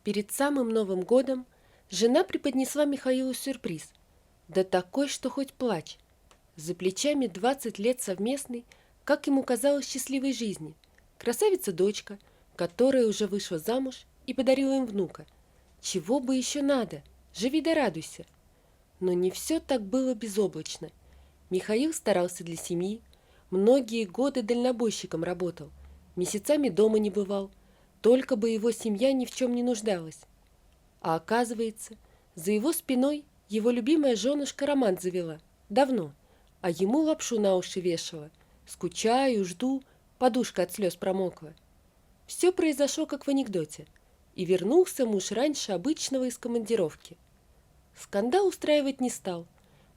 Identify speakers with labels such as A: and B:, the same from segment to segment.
A: Перед самым Новым годом жена преподнесла Михаилу сюрприз. Да такой, что хоть плачь. За плечами 20 лет совместной, как ему казалось, счастливой жизни. Красавица-дочка, которая уже вышла замуж и подарила им внука. Чего бы еще надо? Живи да радуйся. Но не все так было безоблачно. Михаил старался для семьи, многие годы дальнобойщиком работал, месяцами дома не бывал, только бы его семья ни в чем не нуждалась. А оказывается, за его спиной его любимая женушка роман завела. Давно. А ему лапшу на уши вешала. Скучаю, жду, подушка от слез промокла. Все произошло, как в анекдоте. И вернулся муж раньше обычного из командировки. Скандал устраивать не стал.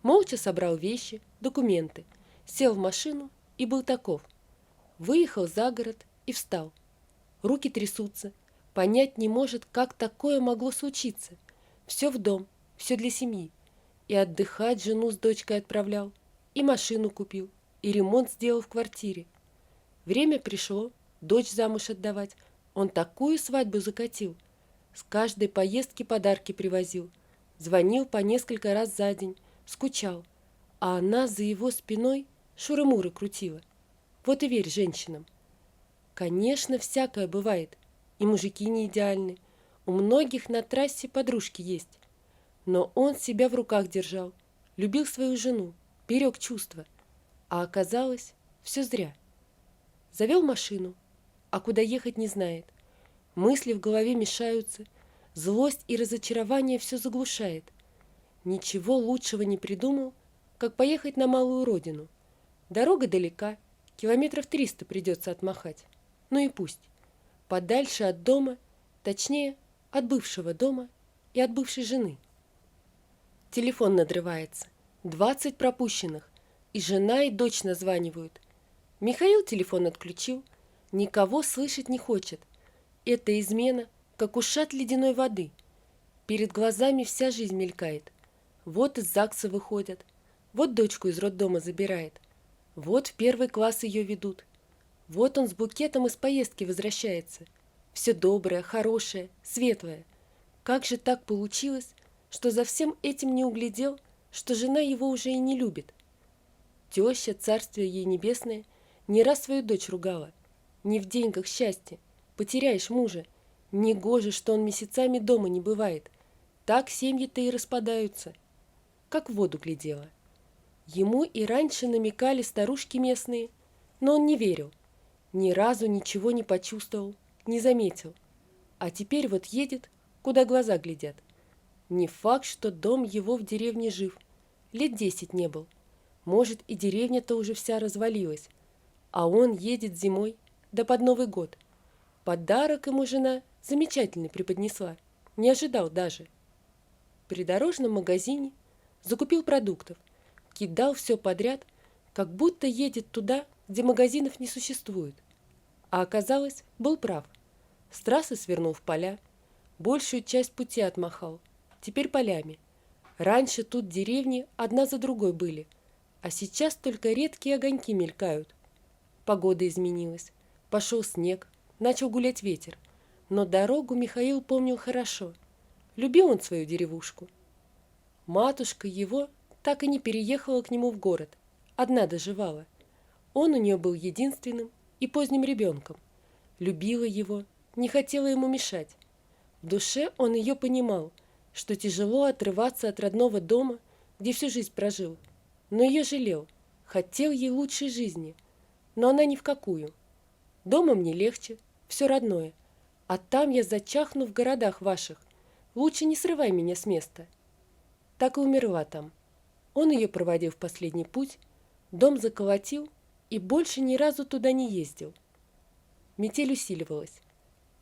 A: Молча собрал вещи, документы, сел в машину и был таков. Выехал за город и встал. Руки трясутся. Понять не может, как такое могло случиться. Все в дом, все для семьи. И отдыхать жену с дочкой отправлял, и машину купил, и ремонт сделал в квартире. Время пришло, дочь замуж отдавать. Он такую свадьбу закатил. С каждой поездки подарки привозил. Звонил по несколько раз за день, скучал. А она за его спиной шуры-муры крутила. Вот и верь женщинам. Конечно, всякое бывает. И мужики не идеальны. У многих на трассе подружки есть. Но он себя в руках держал. Любил свою жену, берег чувства. А оказалось, все зря. Завел машину, а куда ехать не знает. Мысли в голове мешаются. Злость и разочарование все заглушает. Ничего лучшего не придумал, как поехать на малую родину. Дорога далека, километров 300 придется отмахать. Ну и пусть. Подальше от дома, точнее, от бывшего дома и от бывшей жены. Телефон надрывается. 20 пропущенных. И жена, и дочь названивают. Михаил телефон отключил. Никого слышать не хочет. Это измена, как ушат ледяной воды. Перед глазами вся жизнь мелькает. Вот из ЗАГСа выходят. Вот дочку из роддома забирает. Вот в первый класс ее ведут. Вот он с букетом из поездки возвращается. Все доброе, хорошее, светлое. Как же так получилось, что за всем этим не углядел, что жена его уже и не любит? Теща, царствие ей небесное, не раз свою дочь ругала. Не в деньгах счастье, потеряешь мужа. Негоже, что он месяцами дома не бывает. Так семьи-то и распадаются. Как в воду глядела. Ему и раньше намекали старушки местные, но он не верил. Ни разу ничего не почувствовал, не заметил. А теперь вот едет, куда глаза глядят. Не факт, что дом его в деревне жив. Лет 10 не был. Может, и деревня-то уже вся развалилась. А он едет зимой, да под Новый год. Подарок ему жена замечательный преподнесла. Не ожидал даже. В придорожном магазине закупил продуктов. Кидал все подряд, как будто едет туда, где магазинов не существует. А оказалось, был прав. С трассы свернул в поля. Большую часть пути отмахал. Теперь полями. Раньше тут деревни одна за другой были. А сейчас только редкие огоньки мелькают. Погода изменилась. Пошел снег. Начал гулять ветер. Но дорогу Михаил помнил хорошо. Любил он свою деревушку. Матушка его так и не переехала к нему в город. Одна доживала. Он у нее был единственным и поздним ребенком. Любила его, не хотела ему мешать. В душе он ее понимал, что тяжело отрываться от родного дома, где всю жизнь прожил. Но ее жалел, хотел ей лучшей жизни. Но она ни в какую. Дома мне легче, все родное. А там я зачахну в городах ваших. Лучше не срывай меня с места. Так и умерла там. Он ее проводил в последний путь, дом заколотил и больше ни разу туда не ездил. Метель усиливалась.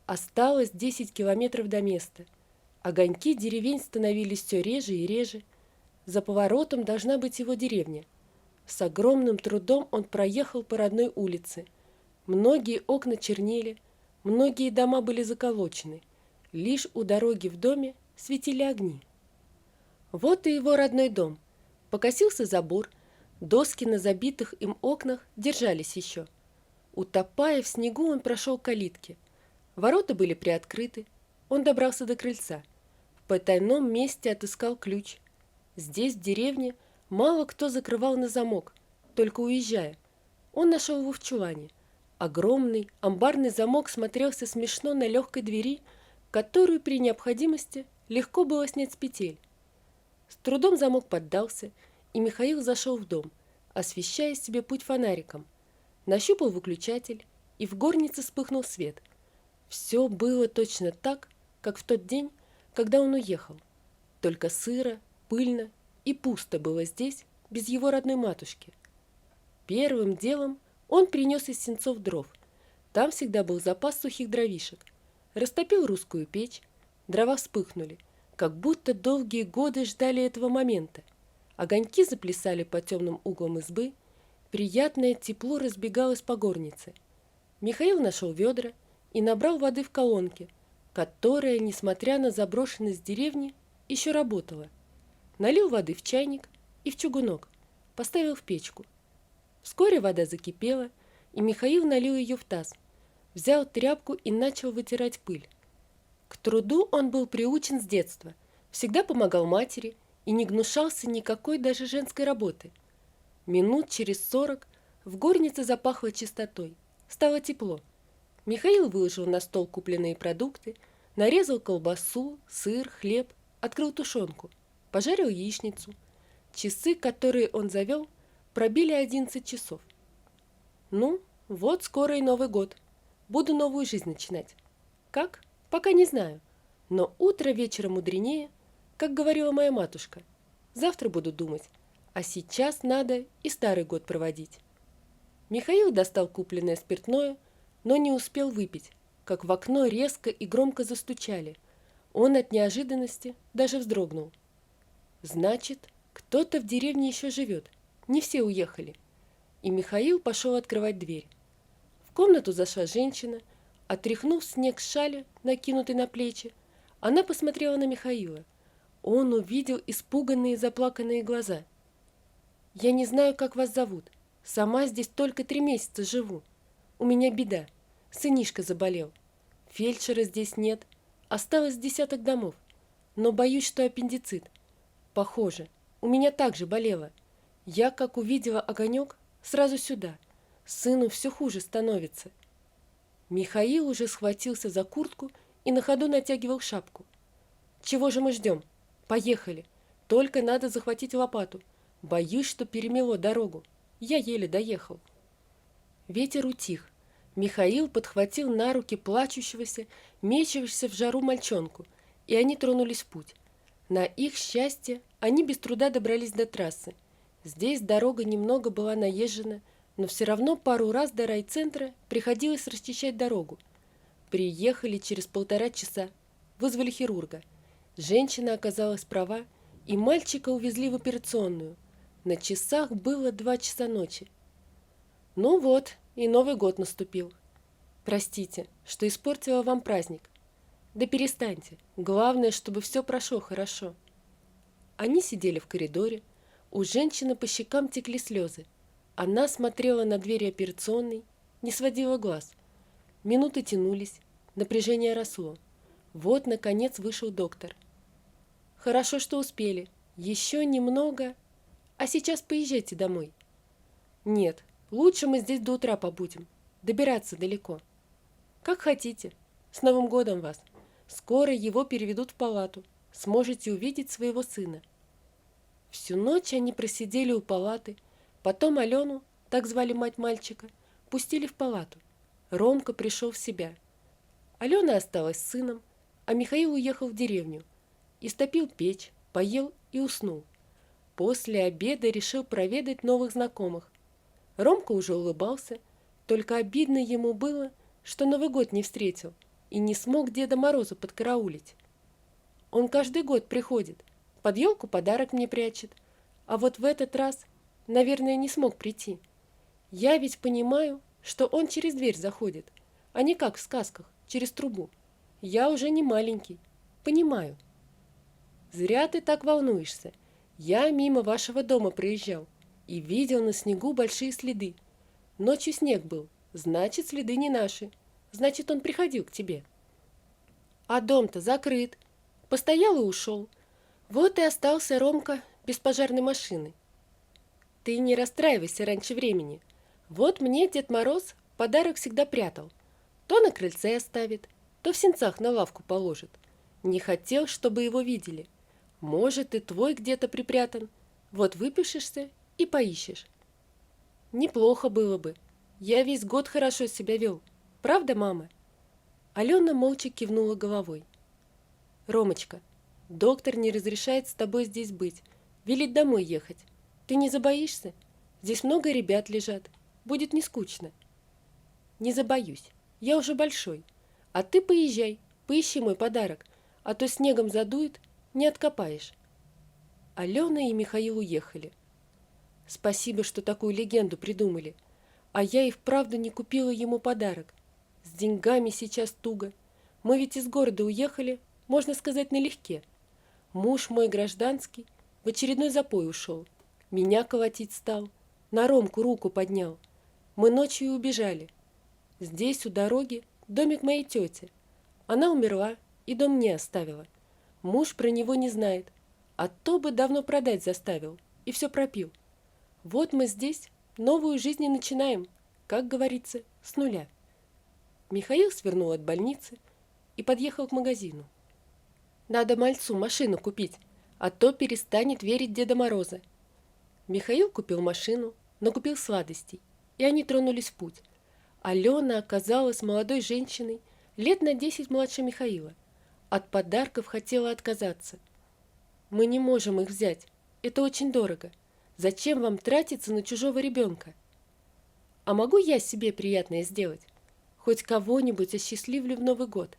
A: Осталось 10 километров до места. Огоньки деревень становились все реже и реже. За поворотом должна быть его деревня. С огромным трудом он проехал по родной улице. Многие окна чернели, многие дома были заколочены. Лишь у дороги в доме светили огни. Вот и его родной дом. Покосился забор, доски на забитых им окнах держались еще. Утопая в снегу, он прошел к калитке. Ворота были приоткрыты. он добрался до крыльца. В потайном месте отыскал ключ. Здесь, в деревне, мало кто закрывал на замок, только уезжая. Он нашел его в чулане. Огромный амбарный замок смотрелся смешно на легкой двери, которую при необходимости легко было снять с петель. С трудом замок поддался, и Михаил зашел в дом, освещая себе путь фонариком. Нащупал выключатель, и в горнице вспыхнул свет. Все было точно так, как в тот день, когда он уехал. Только сыро, пыльно и пусто было здесь, без его родной матушки. Первым делом он принес из сенцов дров. Там всегда был запас сухих дровишек. Растопил русскую печь, дрова вспыхнули, как будто долгие годы ждали этого момента. Огоньки заплясали по темным углам избы, приятное тепло разбегалось по горнице. Михаил нашел ведра и набрал воды в колонке, которая, несмотря на заброшенность деревни, еще работала. Налил воды в чайник и в чугунок, поставил в печку. Вскоре вода закипела, и Михаил налил ее в таз, взял тряпку и начал вытирать пыль. К труду он был приучен с детства, всегда помогал матери и не гнушался никакой даже женской работы. Минут через 40 в горнице запахло чистотой, стало тепло. Михаил выложил на стол купленные продукты, нарезал колбасу, сыр, хлеб, открыл тушенку, пожарил яичницу. Часы, которые он завел, пробили 11 часов. Ну, вот скоро и Новый год. Буду новую жизнь начинать. Как? Пока не знаю. Но утро вечера мудренее, как говорила моя матушка. Завтра буду думать. А сейчас надо и старый год проводить. Михаил достал купленное спиртное, но не успел выпить, как в окно резко и громко застучали. Он от неожиданности даже вздрогнул. Значит, кто-то в деревне еще живет. Не все уехали. И Михаил пошел открывать дверь. В комнату зашла женщина, отряхнув снег с шали, накинутой на плечи. Она посмотрела на Михаила. Он увидел испуганные заплаканные глаза. «Я не знаю, как вас зовут. Сама здесь только 3 месяца живу. У меня беда. Сынишка заболел. Фельдшера здесь нет. Осталось 10 домов. Но боюсь, что аппендицит. Похоже, у меня также болело. Я, как увидела огонек, сразу сюда. Сыну все хуже становится». Михаил уже схватился за куртку и на ходу натягивал шапку. «Чего же мы ждем? Поехали. Только надо захватить лопату. Боюсь, что перемело дорогу. Я еле доехал». Ветер утих. Михаил подхватил на руки плачущегося, мечущегося в жару мальчонку, и они тронулись в путь. На их счастье они без труда добрались до трассы. Здесь дорога немного была наезжена, но все равно пару раз до райцентра приходилось расчищать дорогу. Приехали через 1,5 часа, вызвали хирурга. Женщина оказалась права, и мальчика увезли в операционную. На часах было 2 часа ночи. Ну вот, и Новый год наступил. Простите, что испортила вам праздник. Да перестаньте, главное, чтобы все прошло хорошо. Они сидели в коридоре, у женщины по щекам текли слезы. Она смотрела на двери операционной, не сводила глаз. Минуты тянулись, напряжение росло. Вот, наконец, вышел доктор. «Хорошо, что успели. Еще немного. А сейчас поезжайте домой». «Нет, лучше мы здесь до утра побудем. Добираться далеко». «Как хотите. С Новым годом вас. Скоро его переведут в палату. Сможете увидеть своего сына». Всю ночь они просидели у палаты. Потом Алену, так звали мать мальчика, пустили в палату. Ромка пришел в себя. Алена осталась с сыном, а Михаил уехал в деревню. Истопил печь, поел и уснул. После обеда решил проведать новых знакомых. Ромка уже улыбался, только обидно ему было, что Новый год не встретил и не смог Деда Мороза подкараулить. Он каждый год приходит, под елку подарок мне прячет, а вот в этот раз, наверное, не смог прийти. Я ведь понимаю, что он через дверь заходит, а не как в сказках, через трубу. Я уже не маленький, понимаю. Зря ты так волнуешься. Я мимо вашего дома проезжал и видел на снегу большие следы. Ночью снег был, значит, следы не наши. Значит, он приходил к тебе. А дом-то закрыт. Постоял и ушел. Вот и остался Ромка без пожарной машины. Ты не расстраивайся раньше времени. Вот мне Дед Мороз подарок всегда прятал. То на крыльце оставит, то в сенцах на лавку положит. Не хотел, чтобы его видели. Может, и твой где-то припрятан. Вот выпишешься и поищешь. Неплохо было бы. Я весь год хорошо себя вел. Правда, мама? Алена молча кивнула головой. Ромочка, доктор не разрешает с тобой здесь быть. Велит домой ехать. Ты не забоишься? Здесь много ребят лежат. Будет не скучно. Не забоюсь. Я уже большой. А ты поезжай, поищи мой подарок, а то снегом задует, не откопаешь. Алена и Михаил уехали. Спасибо, что такую легенду придумали. А я и вправду не купила ему подарок. С деньгами сейчас туго. Мы ведь из города уехали, можно сказать, налегке. Муж мой гражданский в очередной запой ушел. Меня колотить стал. На Ромку руку поднял. Мы ночью и убежали. Здесь, у дороги, домик моей тети. Она умерла и дом мне оставила. Муж про него не знает. А то бы давно продать заставил. И все пропил. Вот мы здесь новую жизнь и начинаем, как говорится, с нуля. Михаил свернул от больницы и подъехал к магазину. Надо мальцу машину купить, а то перестанет верить Деда Мороза. Михаил купил машину, но купил сладостей, и они тронулись в путь. Алена оказалась молодой женщиной, лет на 10 младше Михаила. От подарков хотела отказаться. Мы не можем их взять, это очень дорого. Зачем вам тратиться на чужого ребенка? А могу я себе приятное сделать? Хоть кого-нибудь осчастливлю в Новый год.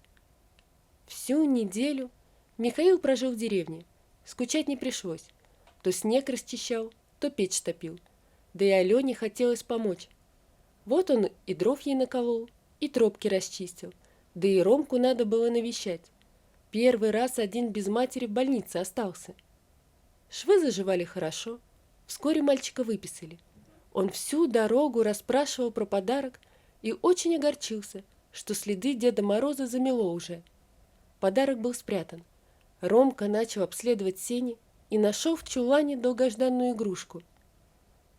A: Всю неделю Михаил прожил в деревне. Скучать не пришлось. То снег расчищал, то печь топил. Да и Алене хотелось помочь. Вот он и дров ей наколол, и тропки расчистил. Да и Ромку надо было навещать. Первый раз один без матери в больнице остался. Швы заживали хорошо. Вскоре мальчика выписали. Он всю дорогу расспрашивал про подарок и очень огорчился, что следы Деда Мороза замело уже. Подарок был спрятан. Ромка начал обследовать сени и нашел в чулане долгожданную игрушку.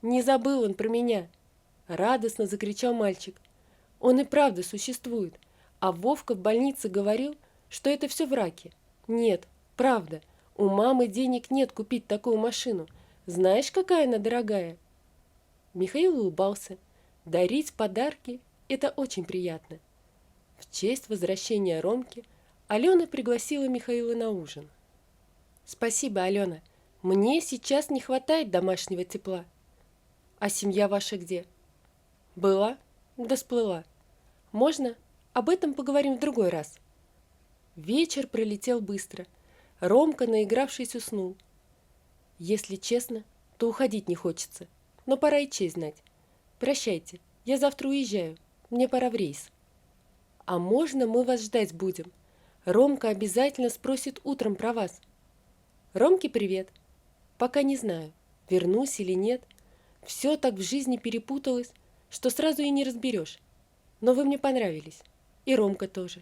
A: «Не забыл он про меня!» — радостно закричал мальчик. «Он и правда существует, а Вовка в больнице говорил, что это все враки. Нет, правда, у мамы денег нет купить такую машину. Знаешь, какая она дорогая?» Михаил улыбался. Дарить подарки – это очень приятно. В честь возвращения Ромки Алена пригласила Михаила на ужин. «Спасибо, Алена. Мне сейчас не хватает домашнего тепла. А семья ваша где?» «Была, да сплыла. Можно? Об этом поговорим в другой раз». Вечер пролетел быстро. Ромка, наигравшись, уснул. Если честно, то уходить не хочется, но пора и честь знать. Прощайте, я завтра уезжаю, мне пора в рейс. А можно мы вас ждать будем? Ромка обязательно спросит утром про вас. Ромке привет. Пока не знаю, вернусь или нет. Все так в жизни перепуталось, что сразу и не разберешь. Но вы мне понравились. И Ромка тоже.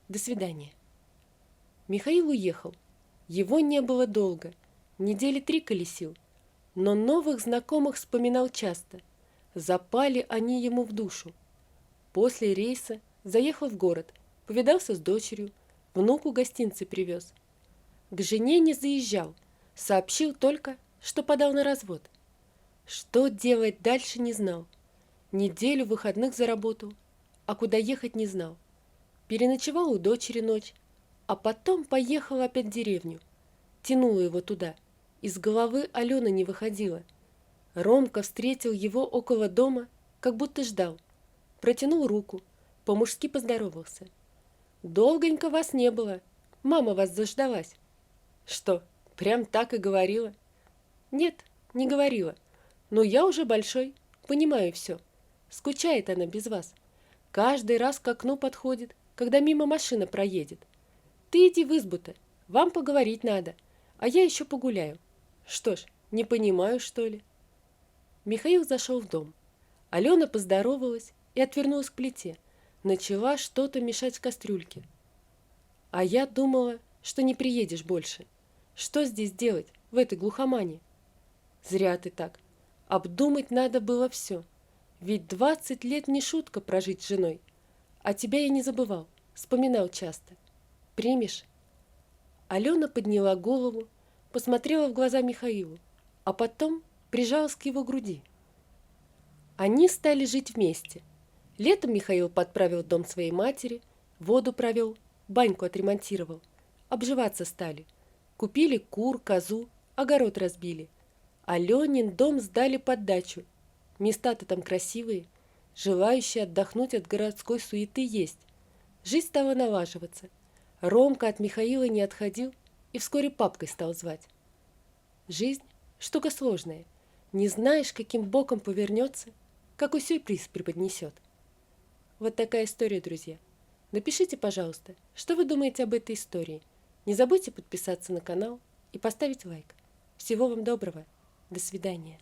A: До свидания. Михаил уехал. Его не было долго. Недели 3 колесил. Но новых знакомых вспоминал часто. Запали они ему в душу. После рейса заехал в город. Повидался с дочерью. Внуку гостинцы привез. К жене не заезжал. Сообщил только, что подал на развод. Что делать дальше не знал. Неделю выходных заработал, а куда ехать не знал. Переночевал у дочери ночь, а потом поехал опять в деревню. Тянуло его туда. Из головы Алена не выходила. Ромка встретил его около дома, как будто ждал. Протянул руку, по-мужски поздоровался. «Долгонько вас не было. Мама вас заждалась». «Что, прям так и говорила?» «Нет, не говорила. Но я уже большой, понимаю все. Скучает она без вас. Каждый раз к окну подходит, когда мимо машина проедет. Ты иди в избу-то, вам поговорить надо, а я еще погуляю. Что ж, не понимаю, что ли?» Михаил зашел в дом. Алена поздоровалась и отвернулась к плите. Начала что-то мешать в кастрюльке. А я думала, что не приедешь больше. Что здесь делать, в этой глухомане? Зря ты так. Обдумать надо было все. Ведь 20 лет не шутка прожить с женой. А тебя я не забывал, вспоминал часто. Примешь? Алена подняла голову, посмотрела в глаза Михаилу, а потом прижалась к его груди. Они стали жить вместе. Летом Михаил подправил дом своей матери, воду провел, баньку отремонтировал. Обживаться стали. Купили кур, козу, огород разбили. Аленин дом сдали под дачу. Места-то там красивые. Желающие отдохнуть от городской суеты есть. Жизнь стала налаживаться. Ромка от Михаила не отходил и вскоре папкой стал звать. Жизнь – штука сложная. Не знаешь, каким боком повернется, какой сюрприз преподнесет. Вот такая история, друзья. Напишите, пожалуйста, что вы думаете об этой истории. Не забудьте подписаться на канал и поставить лайк. Всего вам доброго. До свидания.